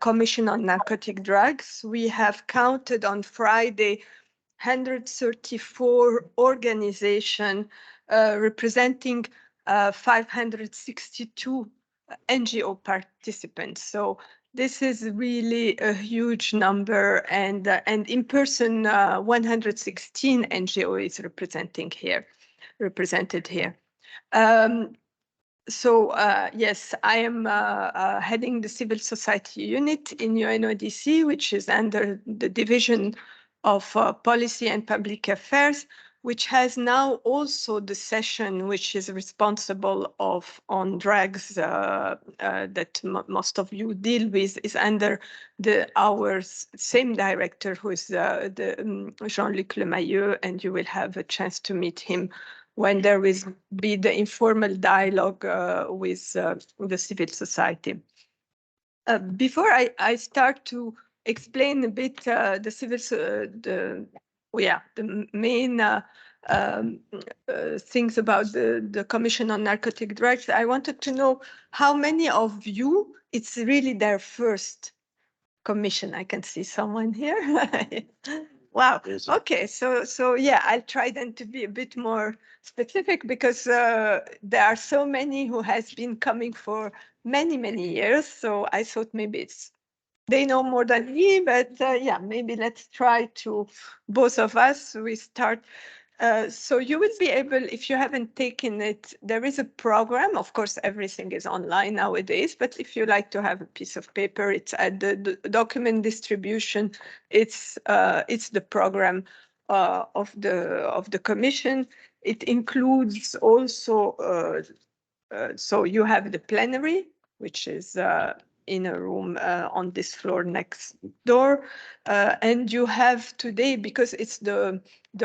Commission on Narcotic Drugs. We have counted on Friday 134 organizations representing 562 NGO participants. So this is really a huge number, and in person, 116 NGO is represented here. So yes, I am heading the civil society unit in UNODC, which is under the Division of Policy and Public Affairs, which has now also the session which is responsible on drugs that most of you deal with, is under our same director, who is Jean-Luc Lemayeux, and you will have a chance to meet him when there will be the informal dialogue with the civil society. Before I start to explain a bit the main things about the Commission on Narcotic Drugs, I wanted to know how many of you, it's really their first commission. I can see someone here. Wow. Okay. So yeah, I'll try then to be a bit more specific, because there are so many who has been coming for many years. So I thought maybe they know more than me, but yeah, maybe let's try to, both of us, we start. So you will be able, if you haven't taken it, there is a program. Of course, everything is online nowadays, but if you like to have a piece of paper, it's at the document distribution. It's the program of the Commission. It includes also, so you have the plenary, which is in a room on this floor next door, and you have today, because it's the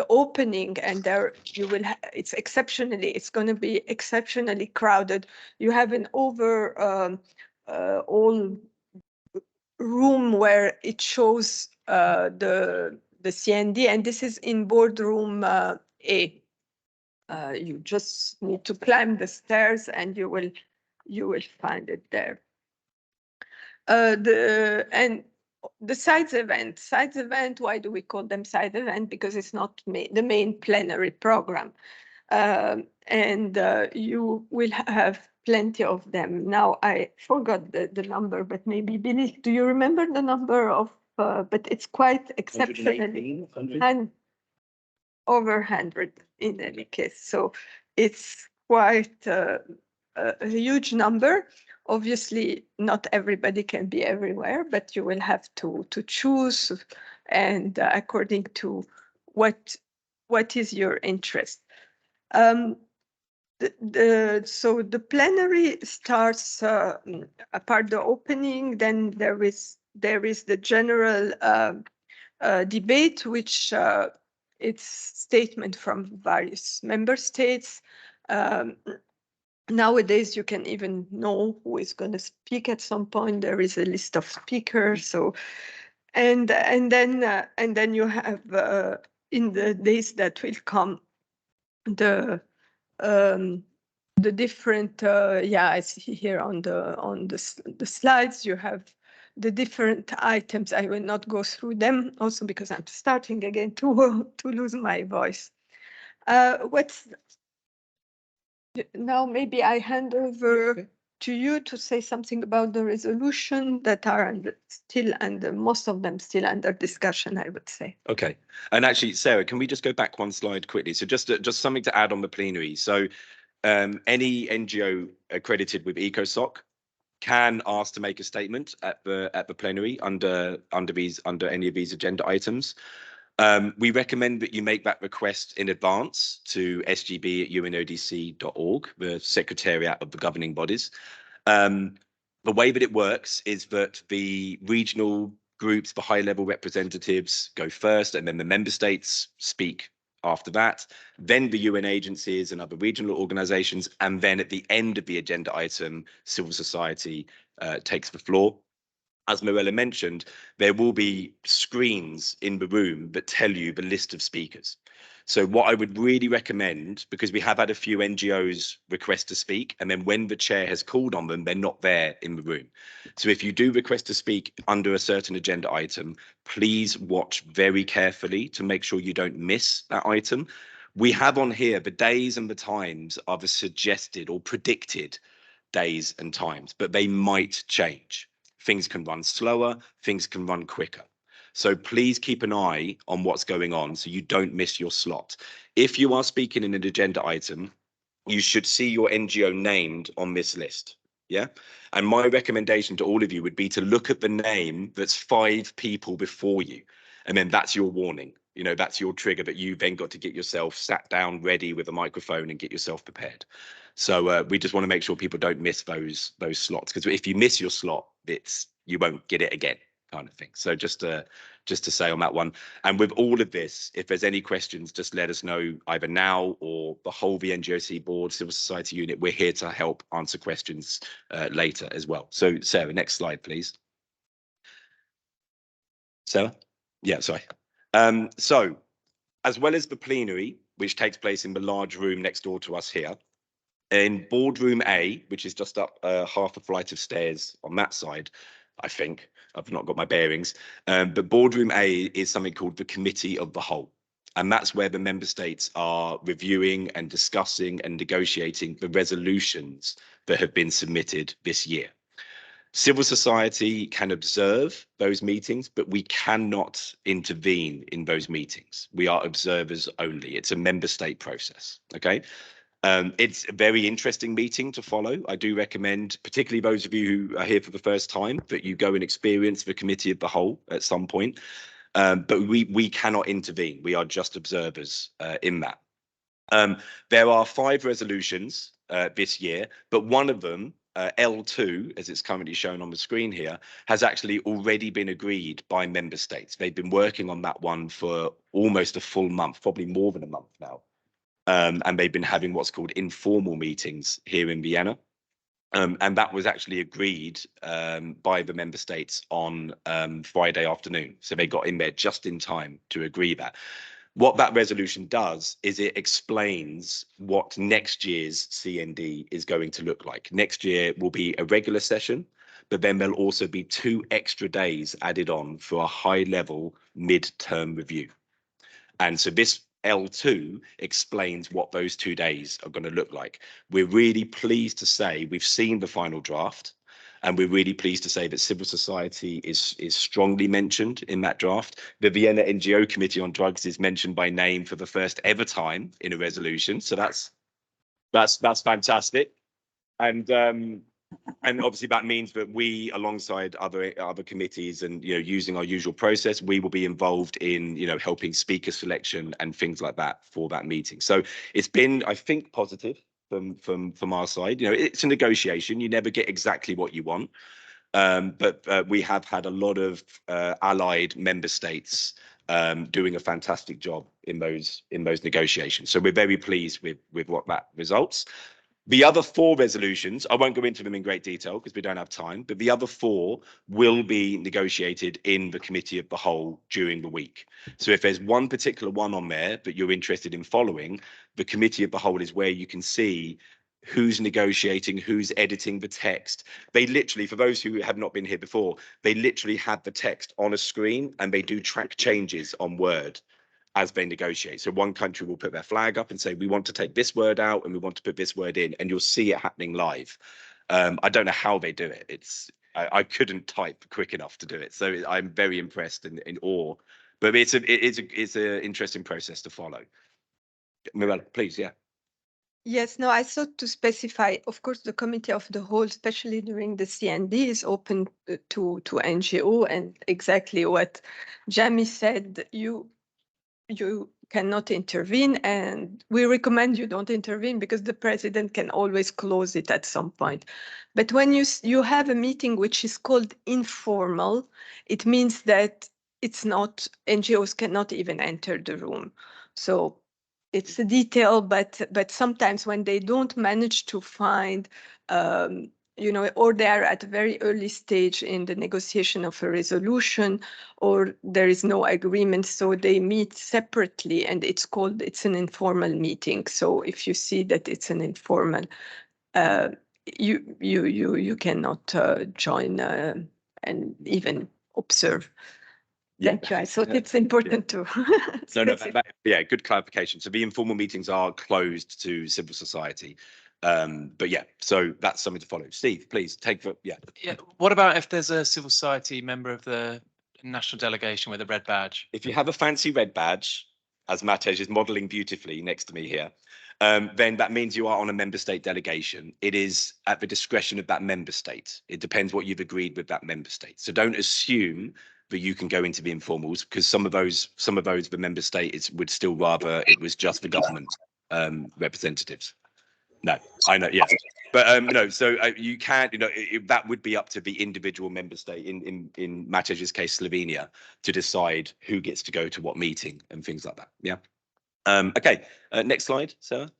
opening, and there you will it's going to be exceptionally crowded. You have an all room where it shows the CND, and this is in boardroom A. You just need to climb the stairs, and you will find it there. The side event, why do we call them side event? Because it's not the main plenary program. And you will have plenty of them. Now, I forgot the number, but maybe Billy, do you remember the number of, but it's quite exceptionally, and over 100 in any case. So it's quite a huge number. Obviously, not everybody can be everywhere, but you will have to choose, and according to what is your interest. So the plenary starts apart the opening. Then there is the general debate, which it's statement from various member states. Nowadays, you can even know who is going to speak at some point. There is a list of speakers. So, and then you have in the days that will come the different. Yeah, I see here on the slides you have the different items. I will not go through them, also because I'm starting again to lose my voice. Now maybe I hand over to you to say something about the resolution that are still under, most of them still under discussion, I would say. Okay. And actually, Sarah, can we just go back one slide quickly? So just something to add on the plenary. So any NGO accredited with ECOSOC can ask to make a statement at the plenary under any of these agenda items. We recommend that you make that request in advance to sgb@unodc.org, the secretariat of the governing bodies. The way that it works is that the regional groups, the high-level representatives go first, and then the member states speak after that, then the UN agencies and other regional organizations, and then at the end of the agenda item, civil society takes the floor. As Mirella mentioned, there will be screens in the room that tell you the list of speakers. So what I would really recommend, because we have had a few NGOs request to speak, and then when the chair has called on them, they're not there in the room. So if you do request to speak under a certain agenda item, please watch very carefully to make sure you don't miss that item. We have on here the days and the times are the suggested or predicted days and times, but they might change. Things can run slower, things can run quicker. So please keep an eye on what's going on so you don't miss your slot. If you are speaking in an agenda item, you should see your NGO named on this list. Yeah. And my recommendation to all of you would be to look at the name that's 5 people before you. And then that's your warning. You know, that's your trigger that you then got to get yourself sat down ready with a microphone and get yourself prepared. So we just want to make sure people don't miss those slots, because if you miss your slot, you won't get it again, kind of thing. So just to say on that one. And with all of this, if there's any questions, just let us know either now or the whole NGOC board, civil society unit. We're here to help answer questions later as well. So Sarah, next slide, please. Sarah? Yeah, sorry. So as well as the plenary, which takes place in the large room next door to us here, in boardroom A, which is just up half a flight of stairs on that side, I think. I've not got my bearings. But boardroom A is something called the Committee of the Whole. And that's where the member states are reviewing and discussing and negotiating the resolutions that have been submitted this year. Civil society can observe those meetings, but we cannot intervene in those meetings. We are observers only. It's a member state process, okay? It's a very interesting meeting to follow. I do recommend, particularly those of you who are here for the first time, that you go and experience the Committee of the Whole at some point. But we cannot intervene. We are just observers in that. There are 5 resolutions this year, but one of them, L2, as it's currently shown on the screen here, has actually already been agreed by member states. They've been working on that one for almost a full month, probably more than a month now. And they've been having what's called informal meetings here in Vienna. And that was actually agreed by the member states on Friday afternoon. So they got in there just in time to agree that. What that resolution does is it explains what next year's CND is going to look like. Next year will be a regular session, but then there'll also be 2 extra days added on for a high-level mid-term review. And so this L2 explains what those 2 days are going to look like. We're really pleased to say we've seen the final draft, and we're really pleased to say that civil society is strongly mentioned in that draft. The Vienna NGO Committee on Drugs is mentioned by name for the first ever time in a resolution. So that's fantastic. And obviously that means that we, alongside other committees and, you know, using our usual process, we will be involved in, you know, helping speaker selection and things like that for that meeting. So it's been, I think, positive from our side. You know, it's a negotiation. You never get exactly what you want. But we have had a lot of allied member states doing a fantastic job in those negotiations. So we're very pleased with what that results. The other 4 resolutions, I won't go into them in great detail because we don't have time, but the other 4 will be negotiated in the Committee of the Whole during the week. So if there's one particular one on there that you're interested in following, the Committee of the Whole is where you can see who's negotiating, who's editing the text. They literally, for those who have not been here before, they literally have the text on a screen and they do track changes on Word as they negotiate. So one country will put their flag up and say, we want to take this word out and we want to put this word in, and you'll see it happening live. I don't know how they do it. I couldn't type quick enough to do it. So I'm very impressed and in awe, but it's an interesting process to follow. Mirella, please, yeah. Yes, no, I thought to specify, of course, the Committee of the Whole, especially during the CND, is open to NGO, and exactly what Jamie said, you cannot intervene, and we recommend you don't intervene because the president can always close it at some point. But when you have a meeting which is called informal, it means that it's not, NGOs cannot even enter the room. So it's a detail, but sometimes when they don't manage to find you know, or they are at a very early stage in the negotiation of a resolution, or there is no agreement, so they meet separately, and it's an informal meeting. So if you see that it's an informal, you cannot join and even observe. Yeah. Thank you. I thought it's important to. No, yeah, good clarification. So the informal meetings are closed to civil society. But yeah, so that's something to follow. Steve, please take for, yeah. Yeah. What about if there's a civil society member of the national delegation with a red badge? If you have a fancy red badge, as Matej is modeling beautifully next to me here, then that means you are on a member state delegation. It is at the discretion of that member state. It depends what you've agreed with that member state. So don't assume that you can go into the informals, because some of those, the member states would still rather it was just the government representatives. No, I know, yes. But no, so you can't, you know, that would be up to the individual member state, in Matej's case, Slovenia, to decide who gets to go to what meeting and things like that. Yeah. Okay, next slide, Sarah.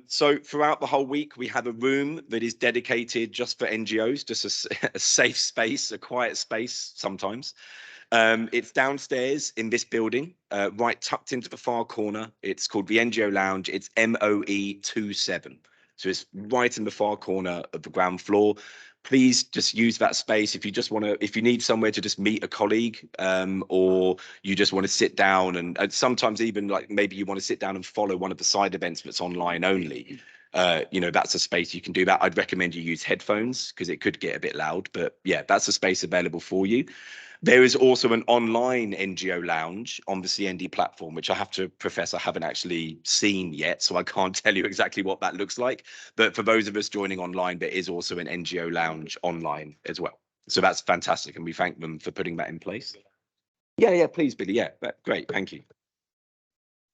So throughout the whole week, we have a room that is dedicated just for NGOs, just a safe space, a quiet space sometimes. It's downstairs in this building, right tucked into the far corner. It's called the NGO Lounge. It's MOE 27. So it's right in the far corner of the ground floor. Please just use that space if you just want to, if you need somewhere to just meet a colleague, or you just want to sit down, and sometimes even like maybe you want to sit down and follow one of the side events that's online only. You know, that's a space you can do that. I'd recommend you use headphones because it could get a bit loud, but yeah, that's a space available for you. There is also an online NGO lounge on the CND platform, which I have to profess I haven't actually seen yet, so I can't tell you exactly what that looks like. But for those of us joining online, there is also an NGO lounge online as well. So that's fantastic, and we thank them for putting that in place. Yeah, please, Billy. Yeah, great, thank you.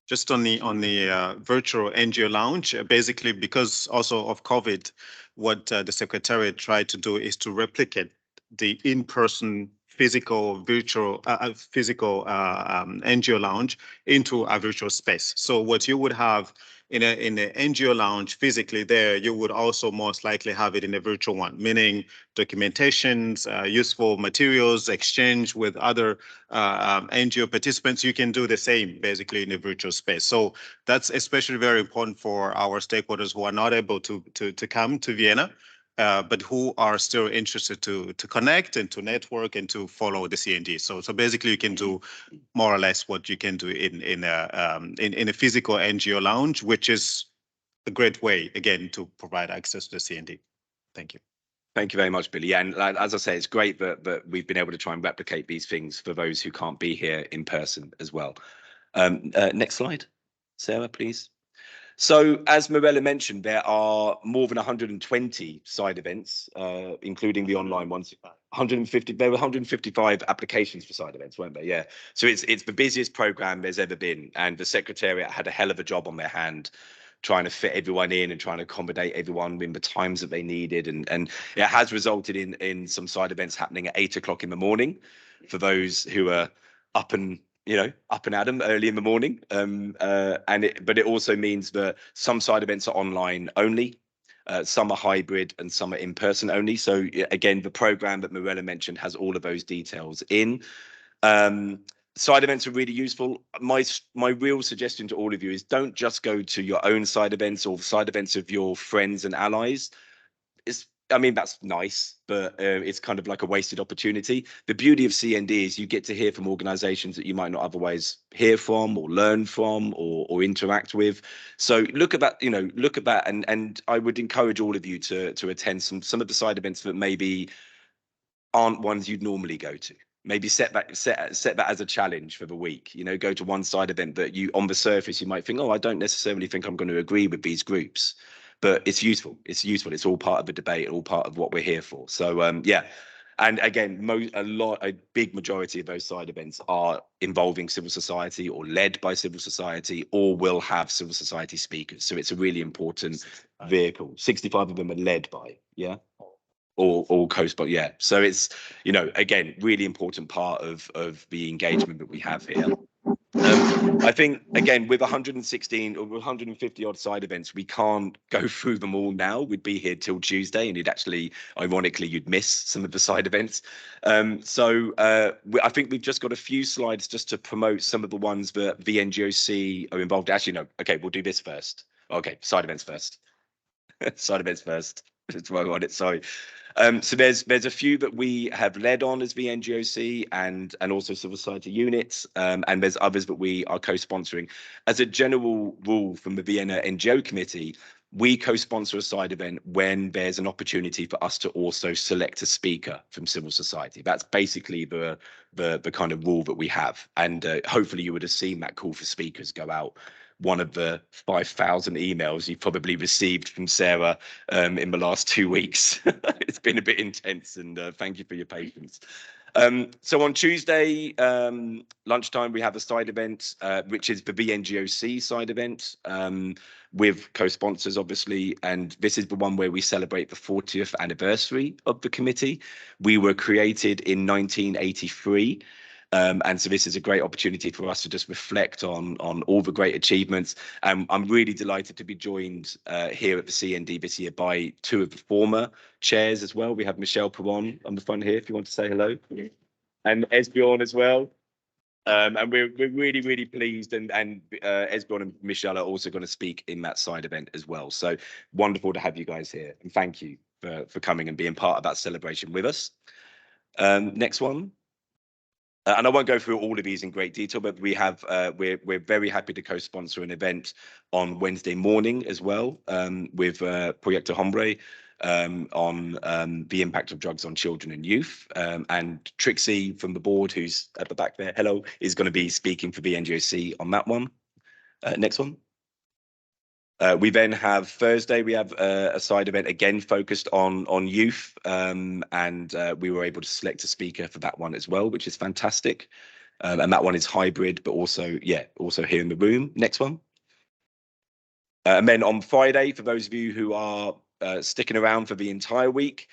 Just on the virtual NGO lounge, basically because also of COVID, what the Secretariat tried to do is to replicate the in-person physical virtual NGO lounge into a virtual space. So what you would have in the NGO lounge physically there, you would also most likely have it in a virtual one, meaning documentations, useful materials, exchange with other NGO participants. You can do the same basically in a virtual space. So that's especially very important for our stakeholders who are not able to come to Vienna, but who are still interested to connect and to network and to follow the CND. So basically you can do more or less what you can do in a physical NGO lounge, which is a great way again to provide access to the CND. Thank you. Thank you very much, Billy. And as I say, it's great that we've been able to try and replicate these things for those who can't be here in person as well. Next slide, Sarah, please. So as Mirella mentioned, there are more than 120 side events, including the online ones. 150. There were 155 applications for side events, weren't there? Yeah. So it's the busiest program there's ever been, and the Secretariat had a hell of a job on their hand, trying to fit everyone in and trying to accommodate everyone in the times that they needed, and it has resulted in some side events happening at 8 o'clock in the morning for those who are up and at 'em early in the morning. But it also means that some side events are online only, some are hybrid, and some are in person only. So again, the program that Mirella mentioned has all of those details in. Side events are really useful. My real suggestion to all of you is don't just go to your own side events or side events of your friends and allies. I mean, that's nice, but it's kind of like a wasted opportunity. The beauty of CND is you get to hear from organizations that you might not otherwise hear from or learn from or interact with. So look at that, and I would encourage all of you to attend some of the side events that maybe aren't ones you'd normally go to. Maybe set that as a challenge for the week. Go to one side event that you, on the surface, you might think, oh, I don't necessarily think I'm going to agree with these groups. But it's useful. It's all part of the debate, all part of what we're here for. So yeah, and again, a big majority of those side events are involving civil society or led by civil society, or will have civil society speakers. So it's a really important vehicle. 65 of them are led by, yeah, or co-sponsor, yeah. So it's again, really important part of the engagement that we have here. I think, again, with 116 or 150 odd side events, we can't go through them all now. We'd be here till Tuesday, and you'd actually, ironically, you'd miss some of the side events. I think we've just got a few slides just to promote some of the ones that the NGOs are involved. Actually, no. Okay, we'll do this first. Okay, side events first. Side events first. That's why I want it. Sorry. So there's a few that we have led on as the NGOC and also civil society units, and there's others that we are co-sponsoring. As a general rule from the Vienna NGO committee, we co-sponsor a side event when there's an opportunity for us to also select a speaker from civil society. That's basically the kind of rule that we have, and hopefully you would have seen that call for speakers go out. One of the 5,000 emails you've probably received from Sarah in the last 2 weeks. It's been a bit intense, and thank you for your patience. So on Tuesday lunchtime, we have a side event, which is the VNGOC side event with co-sponsors, obviously. And this is the one where we celebrate the 40th anniversary of the committee. We were created in 1983. And so this is a great opportunity for us to just reflect on all the great achievements. I'm really delighted to be joined here at the CND this year by two of the former chairs as well. We have Michelle Perron on the front here, if you want to say hello, and Esbjorn as well. And we're really, really pleased. And Esbjorn and Michelle are also going to speak in that side event as well. So wonderful to have you guys here. And thank you for coming and being part of that celebration with us. Next one. And I won't go through all of these in great detail, but we have we're very happy to co-sponsor an event on Wednesday morning as well with Proyecto Hombre on the impact of drugs on children and youth. And Trixie from the board, who's at the back there, hello, is going to be speaking for the NGOC on that one. Next one. We then have Thursday, we have a side event again focused on youth, and we were able to select a speaker for that one as well, which is fantastic. And that one is hybrid, but also here in the room. Next one. And then on Friday, for those of you who are sticking around for the entire week,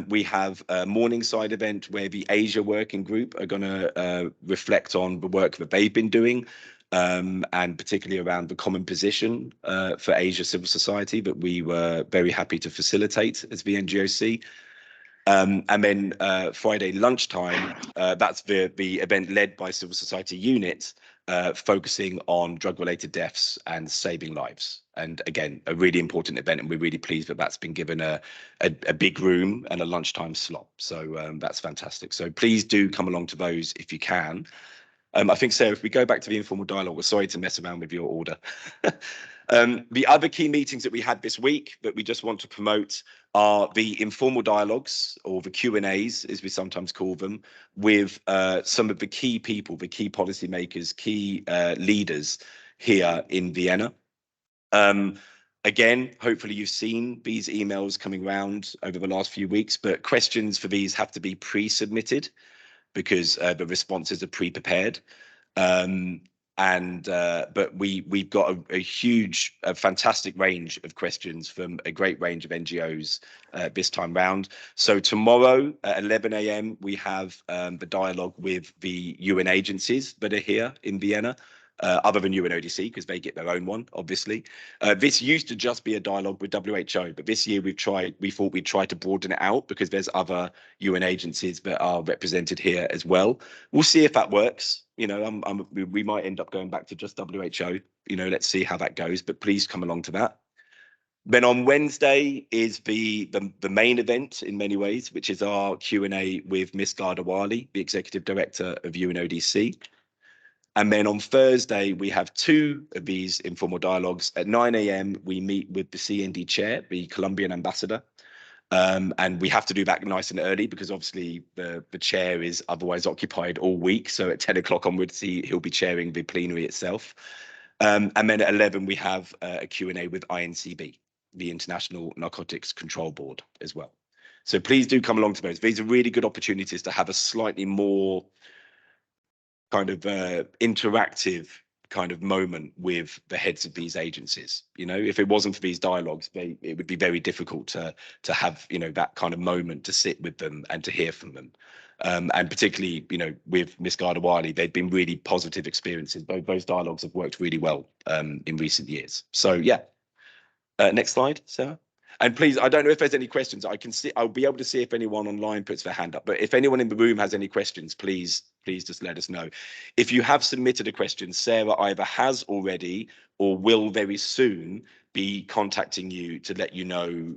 we have a morning side event where the Asia Working Group are going to reflect on the work that they've been doing. And particularly around the common position for Asia civil society that we were very happy to facilitate as the NGOC. And then Friday lunchtime, that's the event led by civil society unit, focusing on drug-related deaths and saving lives. And again, a really important event, and we're really pleased that that's been given a big room and a lunchtime slot. So that's fantastic. So please do come along to those if you can. I think, Sarah, if we go back to the informal dialogue, we're sorry to mess around with your order. The other key meetings that we had this week that we just want to promote are the informal dialogues, or the Q&As, as we sometimes call them, with some of the key people, the key policymakers, key leaders here in Vienna. Again, hopefully you've seen these emails coming around over the last few weeks, but questions for these have to be pre-submitted, because the responses are pre-prepared. But we've got a fantastic range of questions from a great range of NGOs this time round. So tomorrow at 11 a.m. we have the dialogue with the UN agencies that are here in Vienna. Other than UNODC, because they get their own one, obviously. This used to just be a dialogue with WHO, but this year we thought we'd try to broaden it out, because there's other UN agencies that are represented here as well. We'll see if that works. You know, we might end up going back to just WHO. You know, let's see how that goes, but please come along to that. Then on Wednesday is the main event in many ways, which is our Q&A with Ms. Garda Wali, the Executive Director of UNODC. And then on Thursday, we have two of these informal dialogues. At 9 a.m, we meet with the CND chair, the Colombian ambassador. And we have to do that nice and early, because obviously the chair is otherwise occupied all week. So at 10 o'clock onwards, he'll be chairing the plenary itself. And then at 11, we have a Q&A with INCB, the International Narcotics Control Board, as well. So please do come along to those. These are really good opportunities to have a slightly more kind of interactive kind of moment with the heads of these agencies. You know, if it wasn't for these dialogues, it would be very difficult to have, you know, that kind of moment to sit with them and to hear from them. And particularly, with Ms. Gardawali, they've been really positive experiences. Those dialogues have worked really well in recent years. So yeah, next slide, Sarah. And please, I don't know if there's any questions. I'll be able to see if anyone online puts their hand up. But if anyone in the room has any questions, please just let us know. If you have submitted a question, Sarah either has already or will very soon be contacting you to let you know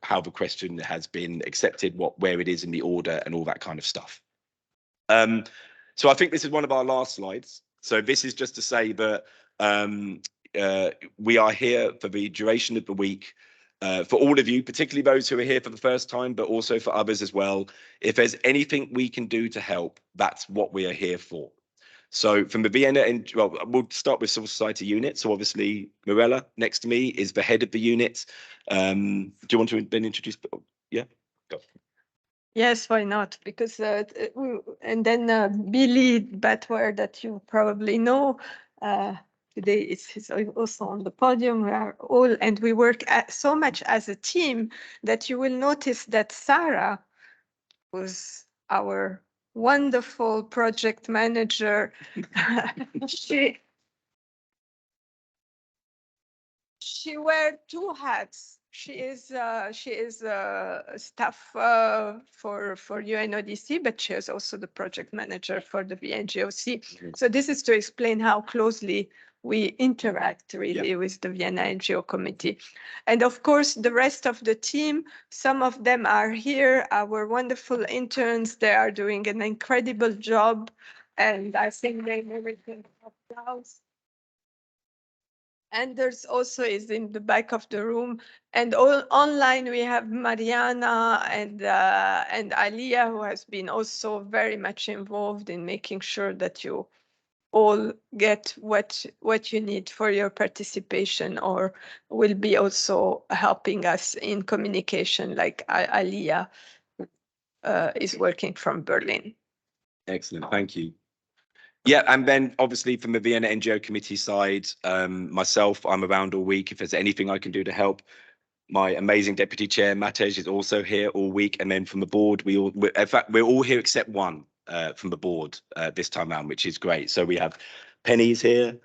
how the question has been accepted, where it is in the order, and all that kind of stuff. So I think this is one of our last slides. So this is just to say that we are here for the duration of the week. For all of you, particularly those who are here for the first time, but also for others as well. If there's anything we can do to help, that's what we are here for. So from the Vienna, well, we'll start with civil society unit. So obviously, Mirella, next to me, is the head of the unit. Do you want to then introduce? Yeah, go. Yes, why not? Because and then Billy Batware, that you probably know, today is also on the podium. We are all, and we work so much as a team that you will notice that Sarah, who's our wonderful project manager, she wears two hats. She is staff for UNODC, but she is also the project manager for the NGOC. So this is to explain how closely we interact really with the Vienna NGO committee. And of course, the rest of the team, some of them are here, our wonderful interns. They are doing an incredible job. And I think they merit an applause. Anders also is in the back of the room, and online we have Mariana and Alia, who has been also very much involved in making sure that you all get what you need for your participation, or will be also helping us in communication, like Alia is working from Berlin. Excellent, thank you. Yeah, and then obviously from the Vienna NGO committee side, myself, I'm around all week. If there's anything I can do to help, my amazing deputy chair, Matej, is also here all week. And then from the board, in fact, we're all here except one from the board this time around, which is great. So we have Penny's here,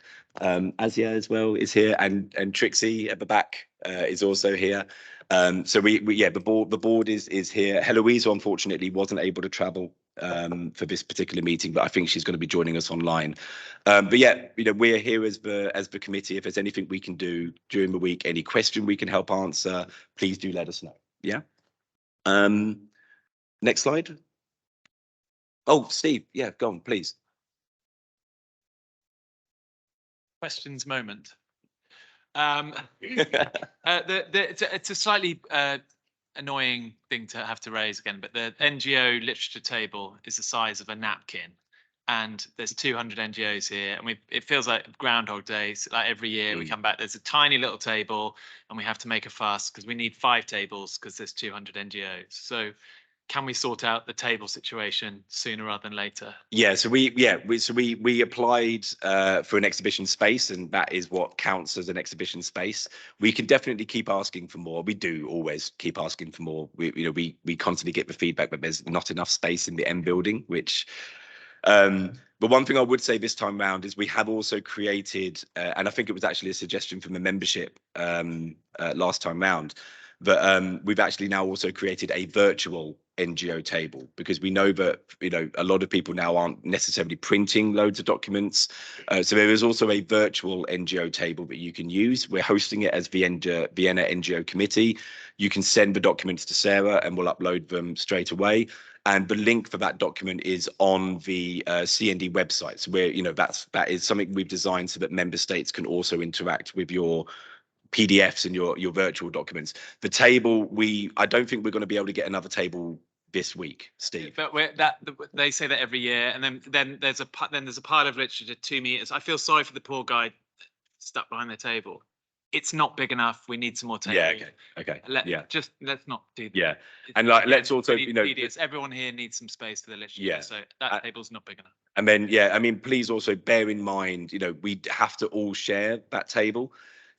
Asia as well is here, and Trixie at the back is also here. So the board is here. Heloise, unfortunately, wasn't able to travel for this particular meeting, but I think she's going to be joining us online. But yeah, we're here as the committee. If there's anything we can do during the week, any question we can help answer, please do let us know. Yeah. Next slide. Oh, Steve, yeah, go on, please. Questions moment. It's a slightly annoying thing to have to raise again, but the NGO literature table is the size of a napkin, and there's 200 NGOs here, and it feels like Groundhog Day. Like every year we come back, there's a tiny little table, and we have to make a fuss because we need 5 tables because there's 200 NGOs. So can we sort out the table situation sooner rather than later? Yeah, so we applied for an exhibition space, and that is what counts as an exhibition space. We can definitely keep asking for more. We do always keep asking for more. We constantly get the feedback that there's not enough space in the M building, which but one thing I would say this time round is we have also created, and I think it was actually a suggestion from the membership last time round, but we've actually now also created a virtual NGO table, because we know that a lot of people now aren't necessarily printing loads of documents. So there is also a virtual NGO table that you can use. We're hosting it as Vienna NGO committee. You can send the documents to Sarah and we'll upload them straight away. And the link for that document is on the CND website. So that is something we've designed so that member states can also interact with your PDFs and your virtual documents. The table, I don't think we're going to be able to get another table this week, Steve. But they say that every year, and then there's a pile of literature 2 meters. I feel sorry for the poor guy stuck behind the table. It's not big enough. We need some more tables. Yeah. Okay. Let's not do that. Yeah, and let's also everyone here needs some space for the literature. Yeah. So that table's not big enough. And then please also bear in mind, we have to all share that table.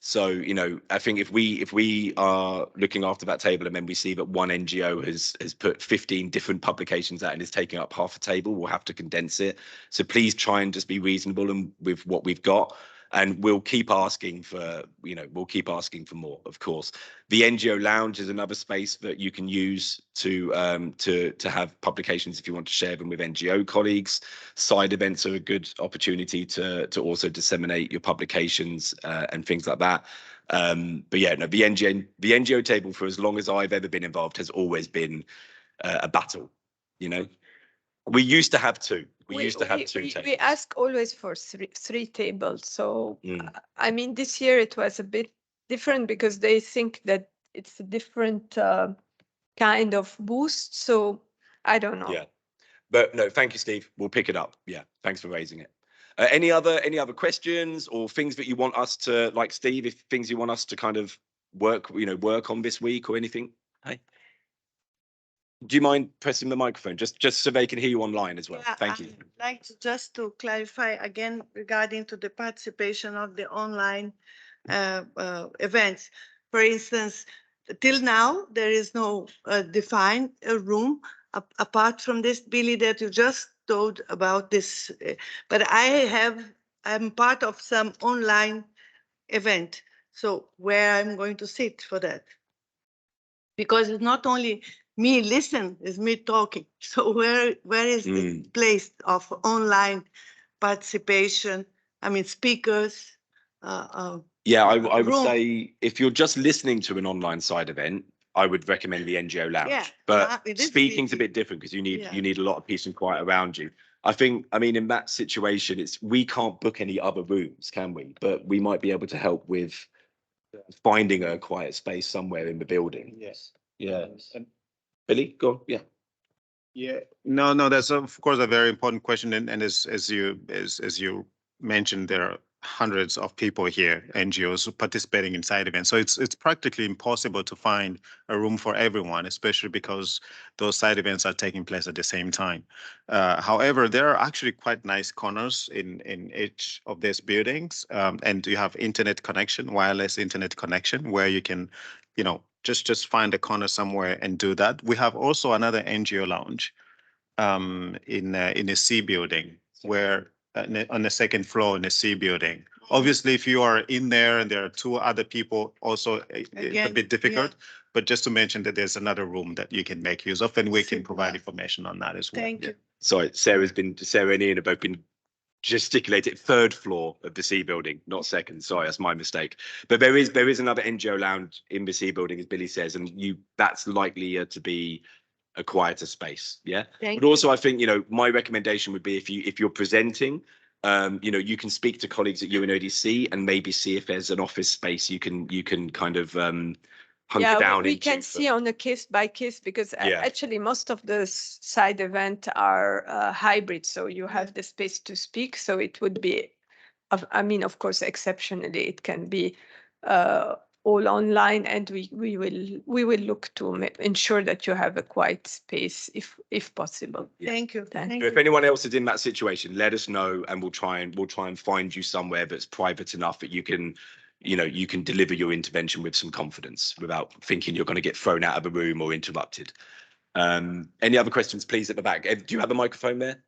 So, you know, I think if we are looking after that table and then we see that one NGO has put 15 different publications out and is taking up half a table, we'll have to condense it. So please try and just be reasonable and with what we've got. And we'll keep asking for, you know, we'll keep asking for more, of course. The NGO lounge is another space that you can use to have publications if you want to share them with NGO colleagues. Side events are a good opportunity to also disseminate your publications and things like that. But yeah, no, the NGO table for as long as I've ever been involved has always been a battle. You know, we used to have two. We used to have two tables. We ask always for three tables. So Mm. I mean, this year it was a bit different because they think that it's a different kind of boost. So I don't know. Yeah, but no, thank you, Steve. We'll pick it up. Yeah, thanks for raising it. Any other questions or things that you want us to, like Steve, if things you want us to kind of work on this week or anything? Hey, do you mind pressing the microphone just so they can hear you online as well? Yeah, Thank you. I'd like to just to clarify again regarding to the participation of the online events. For instance, till now, there is no defined room apart from this, Billy, that you just told about this. But I'm part of some online event. So where I'm going to sit for that? Because it's not only me listen, it's me talking. So where is the place of online participation? I mean, speakers. Yeah, I would say if you're just listening to an online side event, I would recommend the NGO lounge. Yeah, but it is speaking's a easy. bit different because you Yeah. need a lot of peace and quiet around you. I mean, in that situation, we can't book any other rooms, can we? But we might be able to help with finding a quiet space somewhere in the building. Yes. Yeah. Billy, go on. Yeah. Yeah, no, that's of course a very important question, and as you mentioned, there are hundreds of people here, NGOs participating in side events. So it's practically impossible to find a room for everyone, especially because those side events are taking place at the same time. However, there are actually quite nice corners in each of these buildings, and you have internet connection, wireless internet connection, where you can, you know, just find a corner somewhere and do that. We have also another NGO lounge in a C building where on the second floor in a C building. Obviously, if you are in there and there are two other people, also it's a Again, bit difficult. yeah. But just to mention that there's another room that you can make use of, and we can provide information on that as well. Thank you. Sorry, Sarah and Ian have both been gesticulated. Third floor of the C building, not second. Sorry, that's my mistake. But there is another NGO lounge in the C building, as Billy says, and that's likely to be a quieter space. Yeah. Thank But also, I think, you know, my recommendation would be if you're presenting, you know, you can speak to colleagues at UNODC and maybe see if there's an office space you can kind of hunker down we into can see on a case by case because Yeah. actually most of the side event are hybrid. So you have the space to speak. So it would be, I mean, of course, exceptionally, it can be all online, and we will look to ensure that you have a quiet space if possible. Yeah. Thank you. Thank Thank If you. anyone else is in that situation, let us know, and we'll try and find you somewhere that's private enough that you can deliver your intervention with some confidence without thinking you're going to get thrown out of a room or interrupted. Any other questions, please, at the back? Ed, do you have a microphone there?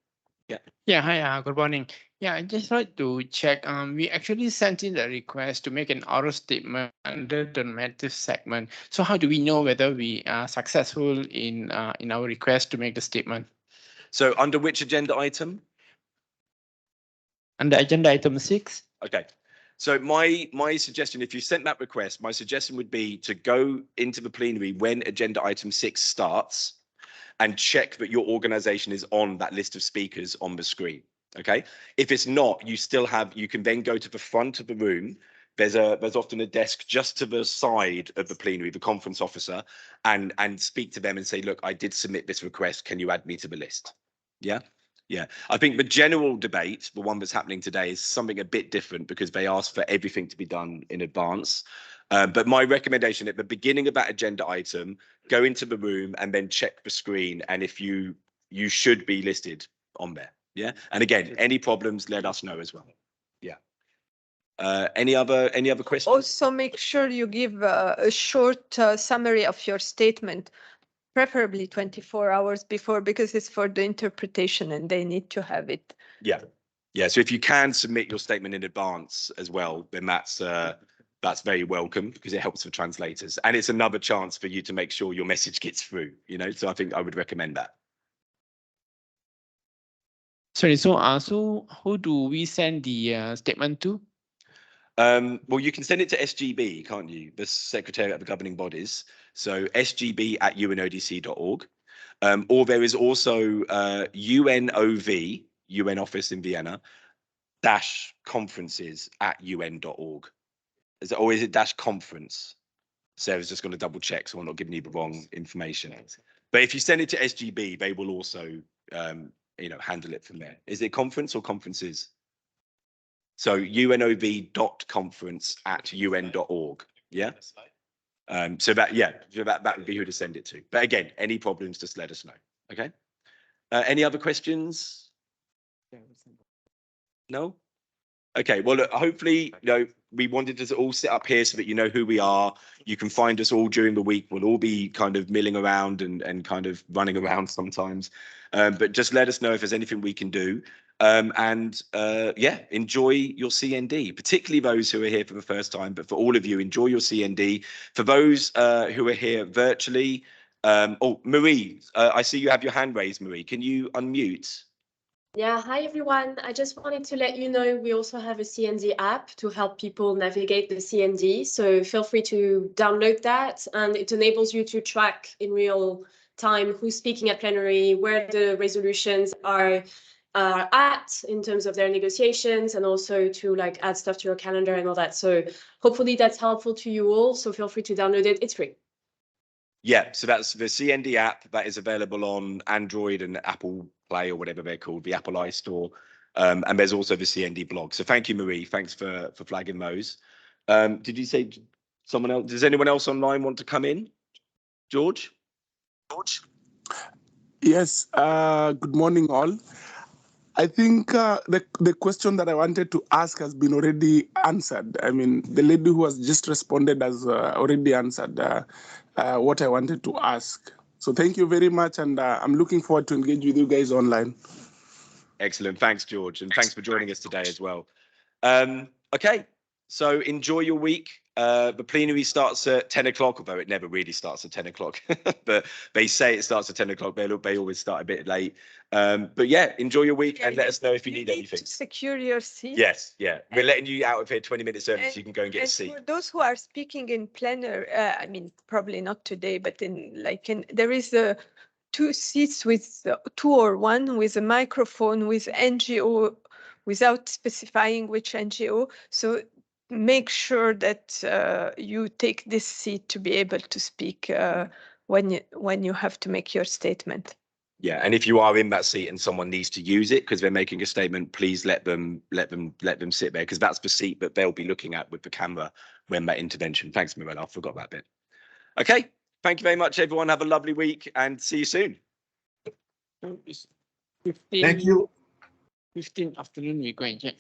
Yeah, hi, good morning. Yeah, I just like to check. We actually sent in the request to make an oral statement under the normative segment. So how do we know whether we are successful in our request to make the statement? So under which agenda item? Under agenda item 6. Okay. So my suggestion, if you sent that request, my suggestion would be to go into the plenary when agenda item 6 starts and check that your organization is on that list of speakers on the screen. Okay. If it's not, you can then go to the front of the room. There's often a desk just to the side of the plenary, the conference officer, and speak to them and say, look, I did submit this request. Can you add me to the list? Yeah. Yeah, I think the general debate, the one that's happening today, is something a bit different because they ask for everything to be done in advance. But my recommendation at the beginning of that agenda item, go into the room and then check the screen. And if you should be listed on there. Yeah. And again, any problems, let us know as well. Yeah. Any other questions? Also, make sure you give a short summary of your statement, preferably 24 hours before, because it's for the interpretation and they need to have it. Yeah. Yeah. So if you can submit your statement in advance as well, then that's very welcome because it helps for translators. And it's another chance for you to make sure your message gets through, you know, so I think I would recommend that. Sorry, so who do we send the statement to? Well, you can send it to SGB, can't you? The Secretariat of the Governing Bodies. So sgb@unodc.org. Or there is also UNOV, UN office in Vienna, -conferences@un.org. Or is it -conference? Sarah's just going to double check so I'm not giving you the wrong information. But if you send it to SGB, they will also, handle it from there. Is it conference or conferences? So unov.conference@un.org. Yeah. So that would be who to send it to. But again, any problems, just let us know. Okay. Any other questions? No. Okay. Well, look, hopefully, we wanted to all sit up here so that you know who we are. You can find us all during the week. We'll all be kind of milling around and kind of running around sometimes. But just let us know if there's anything we can do. Enjoy your CND, particularly those who are here for the first time. But for all of you, enjoy your CND. For those who are here virtually, Marie, I see you have your hand raised, Marie. Can you unmute? Yeah, hi everyone. I just wanted to let you know we also have a CND app to help people navigate the CND. So feel free to download that, and it enables you to track in real time who's speaking at plenary, where the resolutions are at in terms of their negotiations, and also to add stuff to your calendar and all that. So hopefully that's helpful to you all. So feel free to download it. It's free. Yeah, so that's the CND app that is available on Android and Apple Play or whatever they're called, the Apple iStore. And there's also the CND blog. So thank you, Marie. Thanks for flagging those. Did you say someone else? Does anyone else online want to come in? George? Yes, good morning all. I think the question that I wanted to ask has been already answered. I mean, the lady who has just responded has already answered what I wanted to ask. So thank you very much, and I'm looking forward to engage with you guys online. Excellent. Thanks, George, and thanks for joining us today as well. Okay, so enjoy your week. The plenary starts at 10 o'clock, although it never really starts at 10 o'clock, but they say it starts at 10 o'clock. They always start a bit late. But yeah, enjoy your week and let us know if you need anything. To secure your seat. Yes, yeah. We're letting you out of here 20 minutes early so you can go and get a seat. For those who are speaking in plenary, I mean, probably not today, but there is two seats with two or one with a microphone with NGO without specifying which NGO. So make sure that you take this seat to be able to speak when you have to make your statement. Yeah, and if you are in that seat and someone needs to use it because they're making a statement, please let them sit there, because that's the seat that they'll be looking at with the camera when that intervention. Thanks, Mirella. I forgot that bit. Okay, thank you very much, everyone. Have a lovely week and see you soon. Thank you. 15 afternoon, we go and check.